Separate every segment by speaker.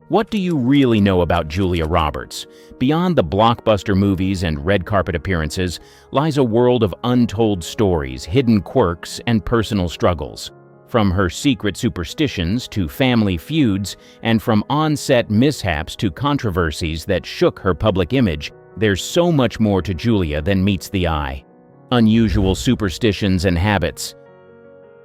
Speaker 1: What do you really know about Julia Roberts? Beyond the blockbuster movies and red carpet appearances lies a world of untold stories, hidden quirks, and personal struggles. From her secret superstitions to family feuds, and from on-set mishaps to controversies that shook her public image, there's so much more to Julia than meets the eye. Unusual superstitions and habits.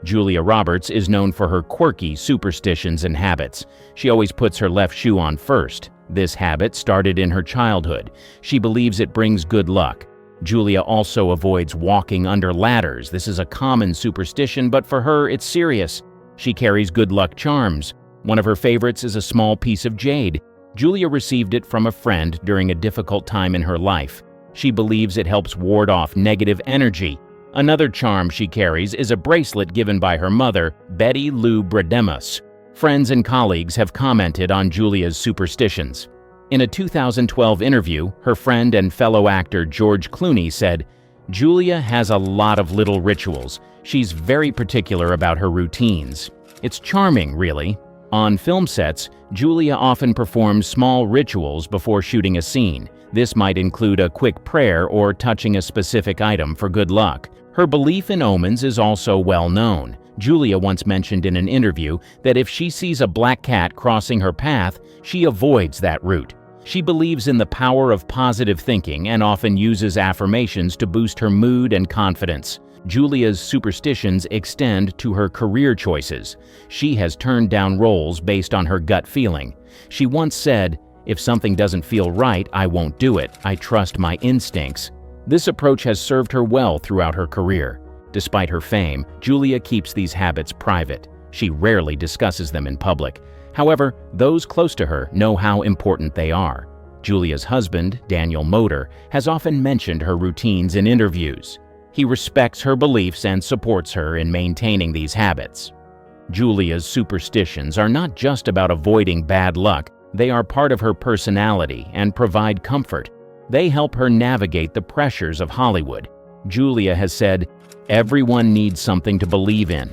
Speaker 1: Julia Roberts is known for her quirky superstitions and habits. She always puts her left shoe on first. This habit started in her childhood. She believes it brings good luck. Julia also avoids walking under ladders. This is a common superstition, but for her, it's serious. She carries good luck charms. One of her favorites is a small piece of jade. Julia received it from a friend during a difficult time in her life. She believes it helps ward off negative energy. Another charm she carries is a bracelet given by her mother, Betty Lou Bredemus. Friends and colleagues have commented on Julia's superstitions. In a 2012 interview, her friend and fellow actor George Clooney said, "Julia has a lot of little rituals. She's very particular about her routines. It's charming, really." On film sets, Julia often performs small rituals before shooting a scene. This might include a quick prayer or touching a specific item for good luck. Her belief in omens is also well known. Julia once mentioned in an interview that if she sees a black cat crossing her path, she avoids that route. She believes in the power of positive thinking and often uses affirmations to boost her mood and confidence. Julia's superstitions extend to her career choices. She has turned down roles based on her gut feeling. She once said, "If something doesn't feel right, I won't do it. I trust my instincts." This approach has served her well throughout her career. Despite her fame, Julia keeps these habits private. She rarely discusses them in public. However, those close to her know how important they are. Julia's husband, Daniel Moder, has often mentioned her routines in interviews. He respects her beliefs and supports her in maintaining these habits. Julia's superstitions are not just about avoiding bad luck. They are part of her personality and provide comfort. They help her navigate the pressures of Hollywood. Julia has said, "Everyone needs something to believe in.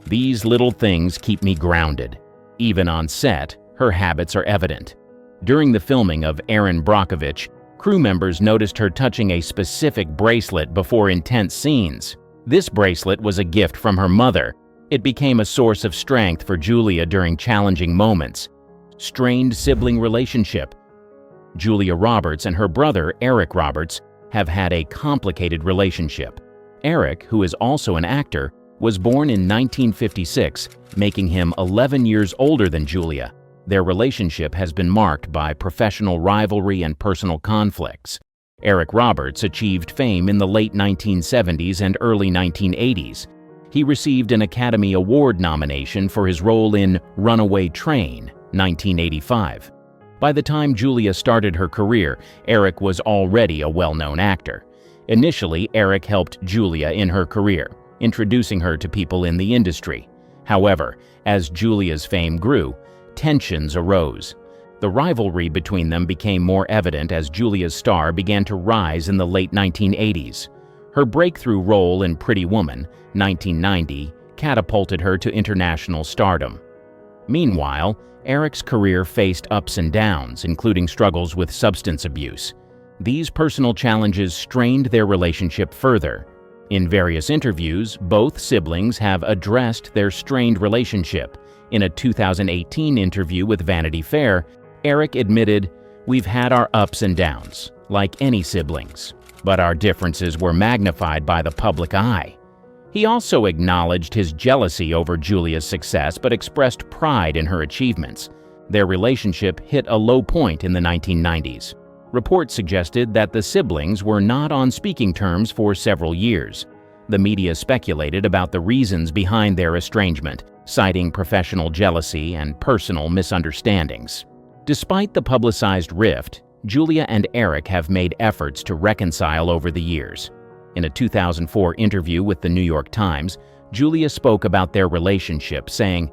Speaker 1: These little things keep me grounded." Even on set, her habits are evident. During the filming of Erin Brockovich, crew members noticed her touching a specific bracelet before intense scenes. This bracelet was a gift from her mother. It became a source of strength for Julia during challenging moments. Strained sibling relationship. Julia Roberts and her brother, Eric Roberts, have had a complicated relationship. Eric, who is also an actor, was born in 1956, making him 11 years older than Julia. Their relationship has been marked by professional rivalry and personal conflicts. Eric Roberts achieved fame in the late 1970s and early 1980s. He received an Academy Award nomination for his role in Runaway Train, 1985. By the time Julia started her career, Eric was already a well-known actor. Initially, Eric helped Julia in her career, introducing her to people in the industry. However, as Julia's fame grew, tensions arose. The rivalry between them became more evident as Julia's star began to rise in the late 1980s. Her breakthrough role in Pretty Woman, 1990, catapulted her to international stardom. Meanwhile, Eric's career faced ups and downs, including struggles with substance abuse. These personal challenges strained their relationship further. In various interviews, both siblings have addressed their strained relationship. In a 2018 interview with Vanity Fair, Eric admitted, "We've had our ups and downs, like any siblings, but our differences were magnified by the public eye." He also acknowledged his jealousy over Julia's success but expressed pride in her achievements. Their relationship hit a low point in the 1990s. Reports suggested that the siblings were not on speaking terms for several years. The media speculated about the reasons behind their estrangement, citing professional jealousy and personal misunderstandings. Despite the publicized rift, Julia and Eric have made efforts to reconcile over the years. In a 2004 interview with the New York Times, Julia spoke about their relationship, saying,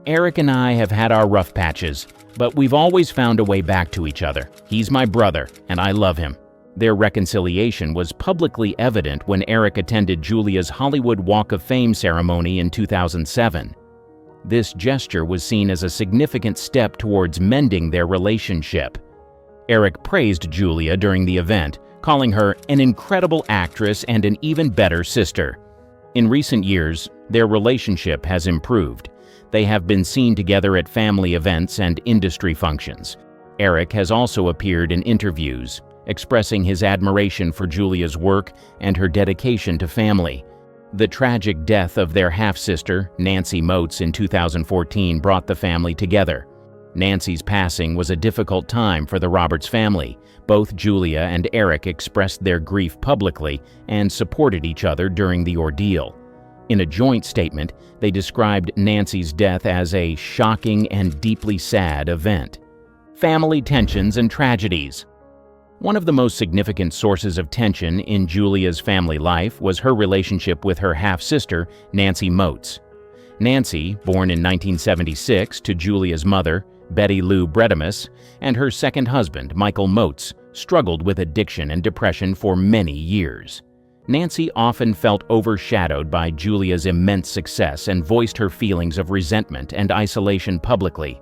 Speaker 1: "Eric and I have had our rough patches, but we've always found a way back to each other. He's my brother, and I love him." Their reconciliation was publicly evident when Eric attended Julia's Hollywood Walk of Fame ceremony in 2007. This gesture was seen as a significant step towards mending their relationship. Eric praised Julia during the event, calling her an incredible actress and an even better sister. In recent years, their relationship has improved. They have been seen together at family events and industry functions. Eric has also appeared in interviews, expressing his admiration for Julia's work and her dedication to family. The tragic death of their half-sister, Nancy Moats, in 2014 brought the family together. Nancy's passing was a difficult time for the Roberts family. Both Julia and Eric expressed their grief publicly and supported each other during the ordeal. In a joint statement, they described Nancy's death as a shocking and deeply sad event. Family tensions and tragedies. One of the most significant sources of tension in Julia's family life was her relationship with her half-sister, Nancy Moats. Nancy, born in 1976 to Julia's mother, Betty Lou Bredemus, and her second husband, Michael Moats, struggled with addiction and depression for many years. Nancy often felt overshadowed by Julia's immense success and voiced her feelings of resentment and isolation publicly.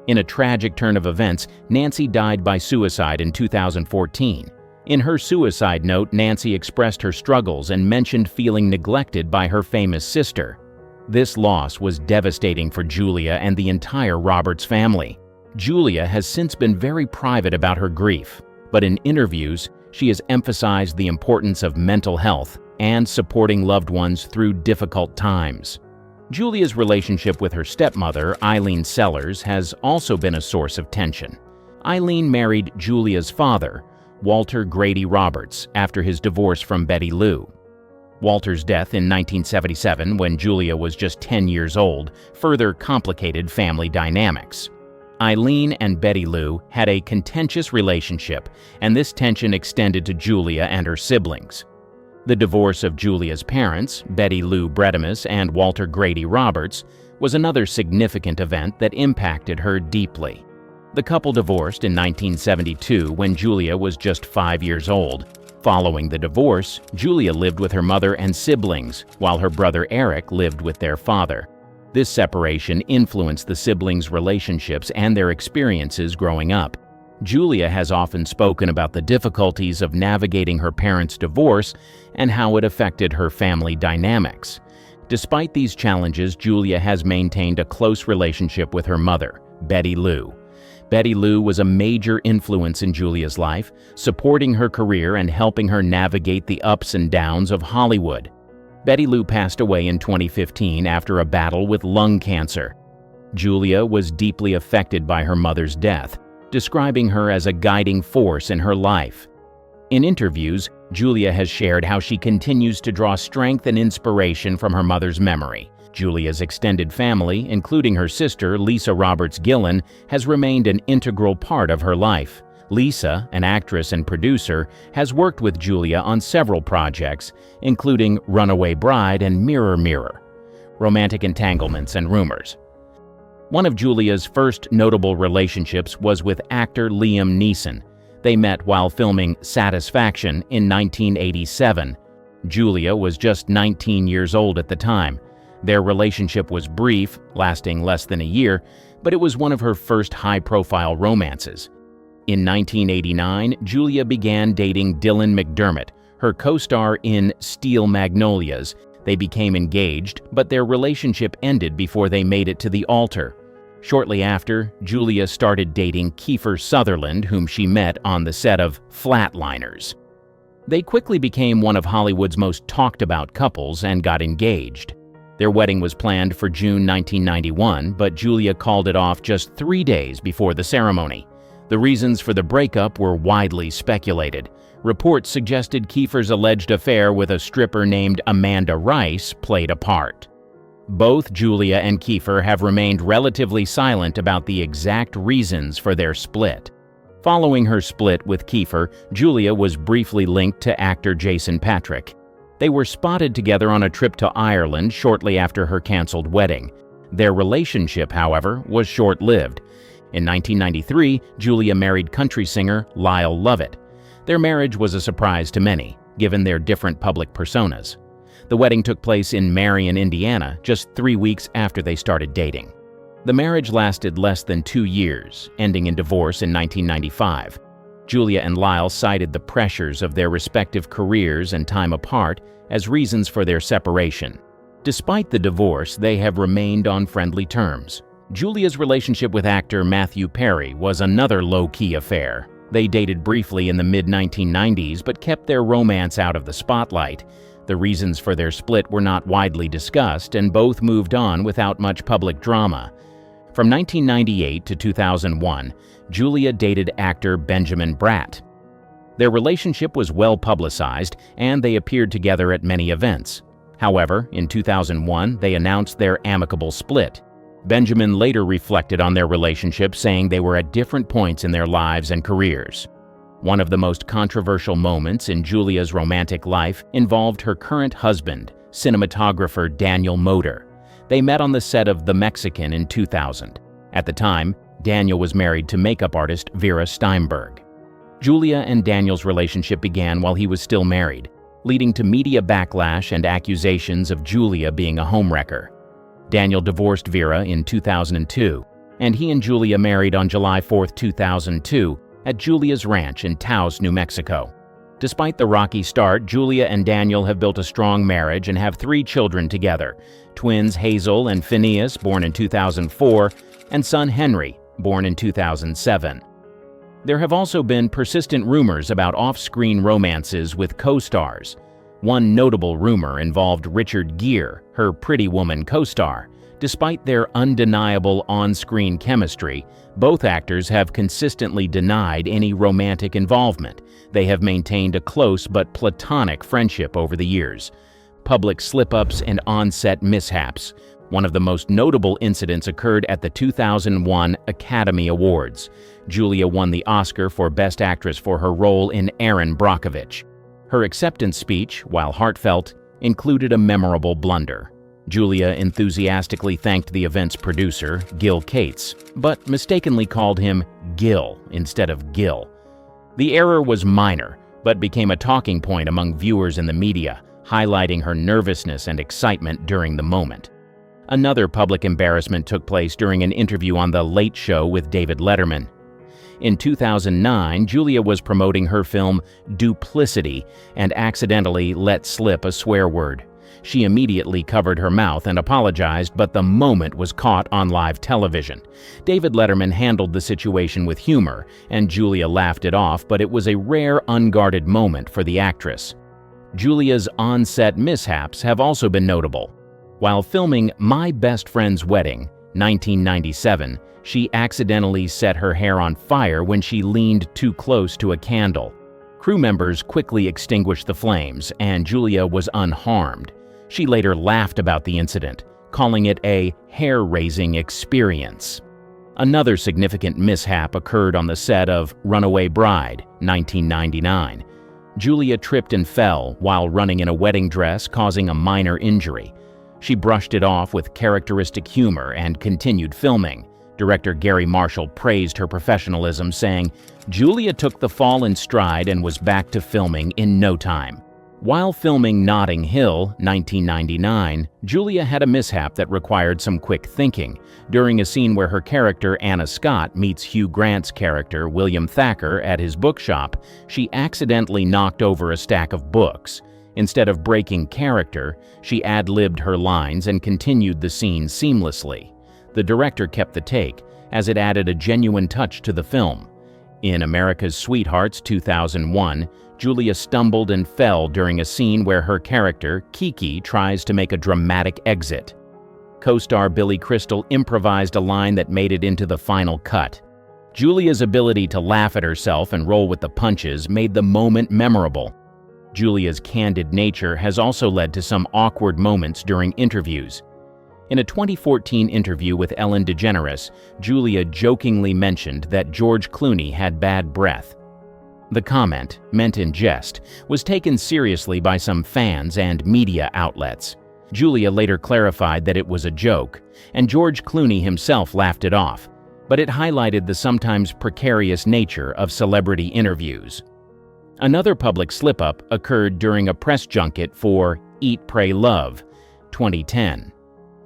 Speaker 1: In a tragic turn of events, Nancy died by suicide in 2014. In her suicide note, Nancy expressed her struggles and mentioned feeling neglected by her famous sister. This loss was devastating for Julia and the entire Roberts family. Julia has since been very private about her grief, but in interviews, she has emphasized the importance of mental health and supporting loved ones through difficult times. Julia's relationship with her stepmother, Eileen Sellers, has also been a source of tension. Eileen married Julia's father, Walter Grady Roberts, after his divorce from Betty Lou. Walter's death in 1977, when Julia was just 10 years old, further complicated family dynamics. Eileen and Betty Lou had a contentious relationship, and this tension extended to Julia and her siblings. The divorce of Julia's parents, Betty Lou Bredemus and Walter Grady Roberts, was another significant event that impacted her deeply. The couple divorced in 1972 when Julia was just 5 years old. Following the divorce, Julia lived with her mother and siblings, while her brother Eric lived with their father. This separation influenced the siblings' relationships and their experiences growing up. Julia has often spoken about the difficulties of navigating her parents' divorce and how it affected her family dynamics. Despite these challenges, Julia has maintained a close relationship with her mother, Betty Lou. Betty Lou was a major influence in Julia's life, supporting her career and helping her navigate the ups and downs of Hollywood. Betty Lou passed away in 2015 after a battle with lung cancer. Julia was deeply affected by her mother's death, describing her as a guiding force in her life. In interviews, Julia has shared how she continues to draw strength and inspiration from her mother's memory. Julia's extended family, including her sister, Lisa Roberts Gillen, has remained an integral part of her life. Lisa, an actress and producer, has worked with Julia on several projects, including Runaway Bride and Mirror Mirror, Romantic Entanglements and Rumors. One of Julia's first notable relationships was with actor Liam Neeson. They met while filming Satisfaction in 1987. Julia was just 19 years old at the time. Their relationship was brief, lasting less than a year, but it was one of her first high-profile romances. In 1989, Julia began dating Dylan McDermott, her co-star in Steel Magnolias. They became engaged, but their relationship ended before they made it to the altar. Shortly after, Julia started dating Kiefer Sutherland, whom she met on the set of Flatliners. They quickly became one of Hollywood's most talked-about couples and got engaged. Their wedding was planned for June 1991, but Julia called it off just 3 days before the ceremony. The reasons for the breakup were widely speculated. Reports suggested Kiefer's alleged affair with a stripper named Amanda Rice played a part. Both Julia and Kiefer have remained relatively silent about the exact reasons for their split. Following her split with Kiefer, Julia was briefly linked to actor Jason Patric. They were spotted together on a trip to Ireland shortly after her canceled wedding. Their relationship, however, was short-lived. In 1993, Julia married country singer Lyle Lovett. Their marriage was a surprise to many, given their different public personas. The wedding took place in Marion, Indiana, just 3 weeks after they started dating. The marriage lasted less than 2 years, ending in divorce in 1995. Julia and Lyle cited the pressures of their respective careers and time apart as reasons for their separation. Despite the divorce, they have remained on friendly terms. Julia's relationship with actor Matthew Perry was another low-key affair. They dated briefly in the mid-1990s but kept their romance out of the spotlight. The reasons for their split were not widely discussed, and both moved on without much public drama. From 1998 to 2001, Julia dated actor Benjamin Bratt. Their relationship was well publicized, and they appeared together at many events. However, in 2001, they announced their amicable split. Benjamin later reflected on their relationship, saying they were at different points in their lives and careers. One of the most controversial moments in Julia's romantic life involved her current husband, cinematographer Daniel Moder. They met on the set of The Mexican in 2000. At the time, Daniel was married to makeup artist Vera Steinberg. Julia and Daniel's relationship began while he was still married, leading to media backlash and accusations of Julia being a homewrecker. Daniel divorced Vera in 2002, and he and Julia married on July 4, 2002, at Julia's ranch in Taos, New Mexico. Despite the rocky start, Julia and Daniel have built a strong marriage and have 3 children together: twins Hazel and Phineas, born in 2004, and son Henry, born in 2007. There have also been persistent rumors about off-screen romances with co-stars. One notable rumor involved Richard Gere, her Pretty Woman co-star. Despite their undeniable on-screen chemistry, both actors have consistently denied any romantic involvement. They have maintained a close but platonic friendship over the years. Public slip-ups and on-set mishaps. One of the most notable incidents occurred at the 2001 Academy Awards. Julia won the Oscar for Best Actress for her role in Erin Brockovich. Her acceptance speech, while heartfelt, included a memorable blunder. Julia enthusiastically thanked the event's producer, Gil Cates, but mistakenly called him Gil instead of Gil. The error was minor, but became a talking point among viewers in the media, highlighting her nervousness and excitement during the moment. Another public embarrassment took place during an interview on The Late Show with David Letterman. In 2009, Julia was promoting her film Duplicity and accidentally let slip a swear word. She immediately covered her mouth and apologized, but the moment was caught on live television. David Letterman handled the situation with humor, and Julia laughed it off, but it was a rare, unguarded moment for the actress. Julia's on-set mishaps have also been notable. While filming My Best Friend's Wedding, 1997, she accidentally set her hair on fire when she leaned too close to a candle. Crew members quickly extinguished the flames, and Julia was unharmed. She later laughed about the incident, calling it a hair-raising experience. Another significant mishap occurred on the set of Runaway Bride, 1999. Julia tripped and fell while running in a wedding dress, causing a minor injury. She brushed it off with characteristic humor and continued filming. Director Gary Marshall praised her professionalism, saying, "Julia took the fall in stride and was back to filming in no time." While filming Notting Hill, 1999, Julia had a mishap that required some quick thinking. During a scene where her character, Anna Scott, meets Hugh Grant's character, William Thacker, at his bookshop, she accidentally knocked over a stack of books. Instead of breaking character, she ad-libbed her lines and continued the scene seamlessly. The director kept the take, as it added a genuine touch to the film. In America's Sweethearts, 2001, Julia stumbled and fell during a scene where her character, Kiki, tries to make a dramatic exit. Co-star Billy Crystal improvised a line that made it into the final cut. Julia's ability to laugh at herself and roll with the punches made the moment memorable. Julia's candid nature has also led to some awkward moments during interviews. In a 2014 interview with Ellen DeGeneres, Julia jokingly mentioned that George Clooney had bad breath. The comment, meant in jest, was taken seriously by some fans and media outlets. Julia later clarified that it was a joke, and George Clooney himself laughed it off, but it highlighted the sometimes precarious nature of celebrity interviews. Another public slip-up occurred during a press junket for Eat, Pray, Love, 2010.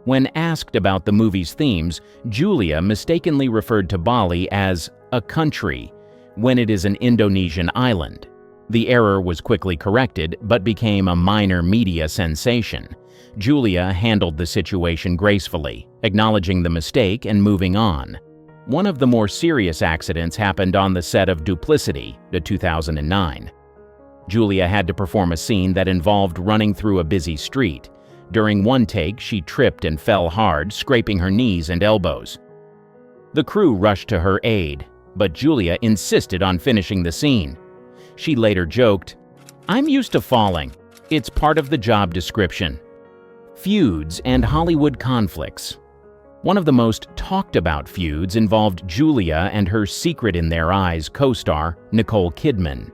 Speaker 1: When asked about the movie's themes, Julia mistakenly referred to Bali as a country when it is an Indonesian island. The error was quickly corrected but became a minor media sensation. Julia handled the situation gracefully, acknowledging the mistake and moving on. One of the more serious accidents happened on the set of Duplicity, 2009. Julia had to perform a scene that involved running through a busy street. During one take, she tripped and fell hard, scraping her knees and elbows. The crew rushed to her aid, but Julia insisted on finishing the scene. She later joked, "I'm used to falling. It's part of the job description." Feuds and Hollywood conflicts. One of the most talked about feuds involved Julia and her Secret in Their Eyes co-star, Nicole Kidman.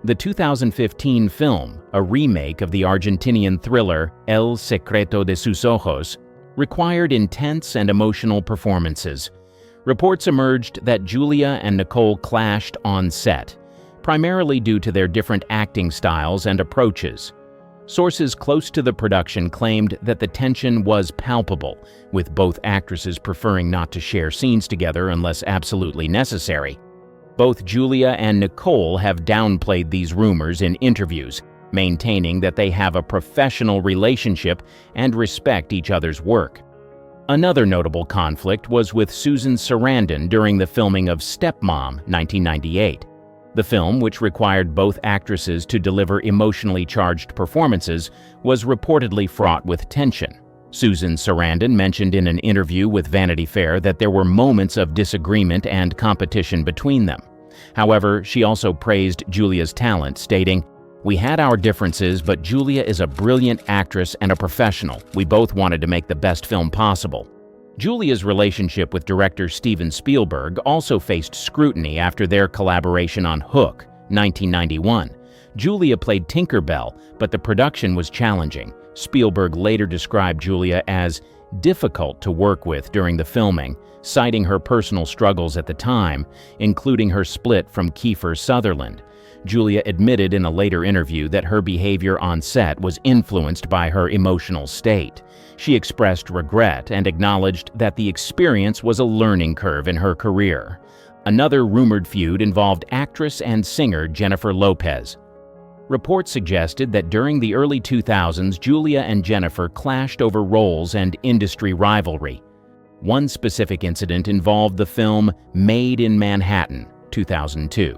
Speaker 1: The 2015 film, a remake of the Argentinian thriller El Secreto de sus Ojos, required intense and emotional performances. Reports emerged that Julia and Nicole clashed on set, primarily due to their different acting styles and approaches. Sources close to the production claimed that the tension was palpable, with both actresses preferring not to share scenes together unless absolutely necessary. Both Julia and Nicole have downplayed these rumors in interviews, maintaining that they have a professional relationship and respect each other's work. Another notable conflict was with Susan Sarandon during the filming of Stepmom, 1998. The film, which required both actresses to deliver emotionally charged performances, was reportedly fraught with tension. Susan Sarandon mentioned in an interview with Vanity Fair that there were moments of disagreement and competition between them. However, she also praised Julia's talent, stating, "We had our differences, but Julia is a brilliant actress and a professional. We both wanted to make the best film possible." Julia's relationship with director Steven Spielberg also faced scrutiny after their collaboration on Hook, 1991. Julia played Tinker Bell, but the production was challenging. Spielberg later described Julia as difficult to work with during the filming, citing her personal struggles at the time, including her split from Kiefer Sutherland. Julia admitted in a later interview that her behavior on set was influenced by her emotional state. She expressed regret and acknowledged that the experience was a learning curve in her career. Another rumored feud involved actress and singer Jennifer Lopez. Reports suggested that during the early 2000s, Julia and Jennifer clashed over roles and industry rivalry. One specific incident involved the film Made in Manhattan, 2002.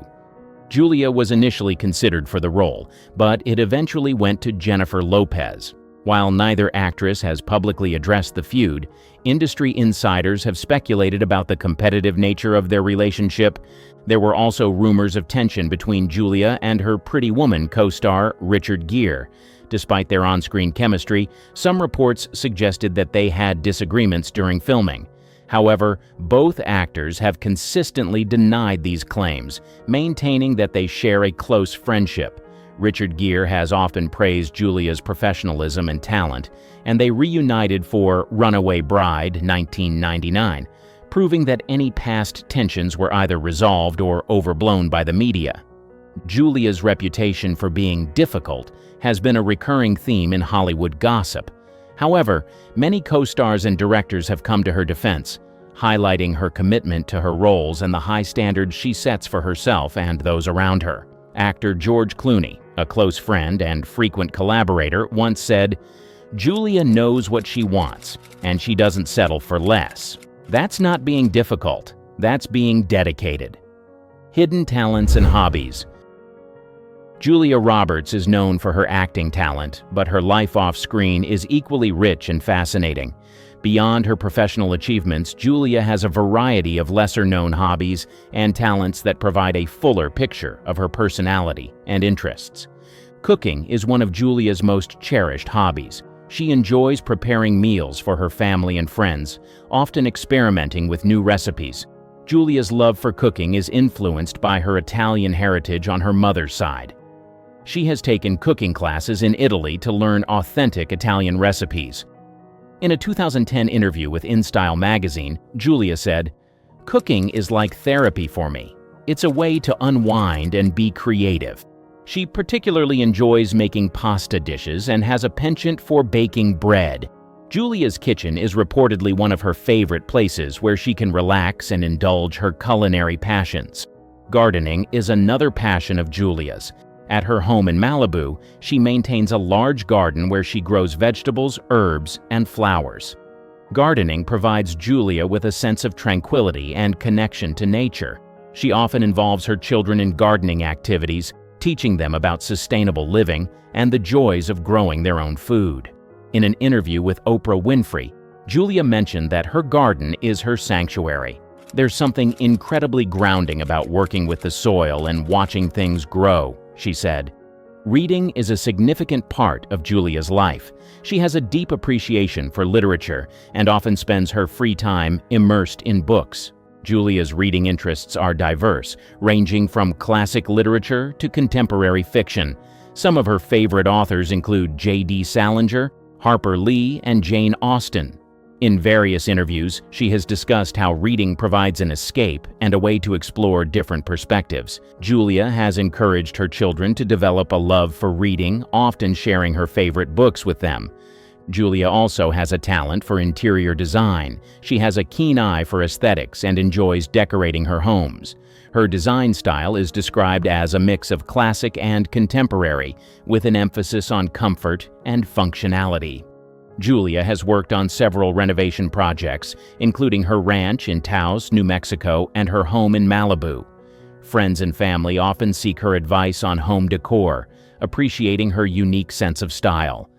Speaker 1: Julia was initially considered for the role, but it eventually went to Jennifer Lopez. While neither actress has publicly addressed the feud, industry insiders have speculated about the competitive nature of their relationship. There were also rumors of tension between Julia and her Pretty Woman co-star Richard Gere. Despite their on-screen chemistry, some reports suggested that they had disagreements during filming. However, both actors have consistently denied these claims, maintaining that they share a close friendship. Richard Gere has often praised Julia's professionalism and talent, and they reunited for Runaway Bride, 1999, proving that any past tensions were either resolved or overblown by the media. Julia's reputation for being difficult has been a recurring theme in Hollywood gossip. However, many co-stars and directors have come to her defense, highlighting her commitment to her roles and the high standards she sets for herself and those around her. Actor George Clooney, a close friend and frequent collaborator, once said, "Julia knows what she wants, and she doesn't settle for less. That's not being difficult, that's being dedicated." Hidden talents and hobbies. Julia Roberts is known for her acting talent, but her life off-screen is equally rich and fascinating. Beyond her professional achievements, Julia has a variety of lesser-known hobbies and talents that provide a fuller picture of her personality and interests. Cooking is one of Julia's most cherished hobbies. She enjoys preparing meals for her family and friends, often experimenting with new recipes. Julia's love for cooking is influenced by her Italian heritage on her mother's side. She has taken cooking classes in Italy to learn authentic Italian recipes. In a 2010 interview with InStyle magazine, Julia said, "Cooking is like therapy for me. It's a way to unwind and be creative." She particularly enjoys making pasta dishes and has a penchant for baking bread. Julia's kitchen is reportedly one of her favorite places where she can relax and indulge her culinary passions. Gardening is another passion of Julia's. At her home in Malibu, she maintains a large garden where she grows vegetables, herbs, and flowers. Gardening provides Julia with a sense of tranquility and connection to nature. She often involves her children in gardening activities, teaching them about sustainable living and the joys of growing their own food. In an interview with Oprah Winfrey, Julia mentioned that her garden is her sanctuary. "There's something incredibly grounding about working with the soil and watching things grow," she said. Reading is a significant part of Julia's life. She has a deep appreciation for literature and often spends her free time immersed in books. Julia's reading interests are diverse, ranging from classic literature to contemporary fiction. Some of her favorite authors include J.D. Salinger, Harper Lee, and Jane Austen. In various interviews, she has discussed how reading provides an escape and a way to explore different perspectives. Julia has encouraged her children to develop a love for reading, often sharing her favorite books with them. Julia also has a talent for interior design. She has a keen eye for aesthetics and enjoys decorating her homes. Her design style is described as a mix of classic and contemporary, with an emphasis on comfort and functionality. Julia has worked on several renovation projects, including her ranch in Taos, New Mexico, and her home in Malibu. Friends and family often seek her advice on home decor, appreciating her unique sense of style.